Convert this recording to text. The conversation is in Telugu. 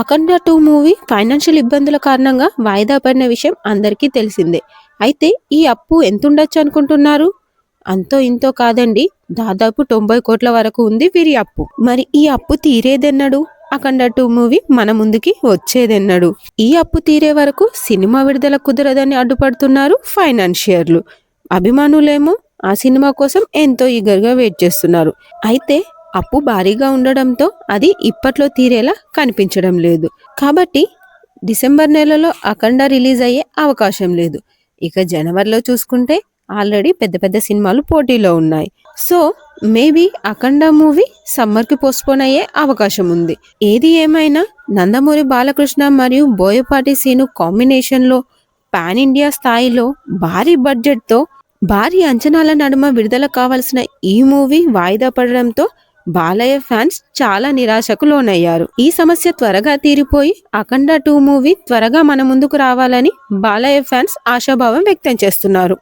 అఖండ 2 మూవీ ఫైనాన్షియల్ ఇబ్బందుల కారణంగా వాయిదా పడిన విషయం అందరికీ తెలిసిందే. అయితే ఈ అప్పు ఎంతుండొచ్చు అనుకుంటున్నారు? అంతో ఇంతో కాదండి. దాదాపు 90 కోట్ల వరకు ఉంది వీరి అప్పు. మరి ఈ అప్పు తీరేదెన్నడు? అఖండ 2 మూవీ మన ముందుకి వచ్చేదెన్నడు? ఈ అప్పు తీరే వరకు సినిమా విడుదల కుదరదని అడ్డుపడుతున్నారు ఫైనాన్షియర్లు. అభిమానులేమో ఆ సినిమా కోసం ఎంతో ఈగర్గా వెయిట్ చేస్తున్నారు. అయితే అప్పు భారీగా ఉండడంతో అది ఇప్పట్లో తీరేలా కనిపించడం లేదు. కాబట్టి డిసెంబర్ నెలలో అఖండ రిలీజ్ అయ్యే అవకాశం లేదు. ఇక జనవరిలో చూసుకుంటే ఆల్రెడీ పెద్ద పెద్ద సినిమాలు పోటీలో ఉన్నాయి. సో మేబీ అఖండ మూవీ సమ్మర్కి పోస్ట్పోన్ అయ్యే అవకాశం ఉంది. ఏది ఏమైనా నందమూరి బాలకృష్ణ మరియు బోయపాటి సీను కాంబినేషన్లో పాన్ ఇండియా స్థాయిలో భారీ బడ్జెట్తో భారీ అంచనాల నడుమ విడుదల కావాల్సిన ఈ మూవీ వాయిదా పడడంతో బాలయ్య ఫ్యాన్స్ చాలా నిరాశకు లోనయ్యారు. ఈ సమస్య త్వరగా తీరిపోయి అఖండ 2 మూవీ త్వరగా మన ముందుకు రావాలని బాలయ్య ఫ్యాన్స్ ఆశాభావం వ్యక్తం చేస్తున్నారు.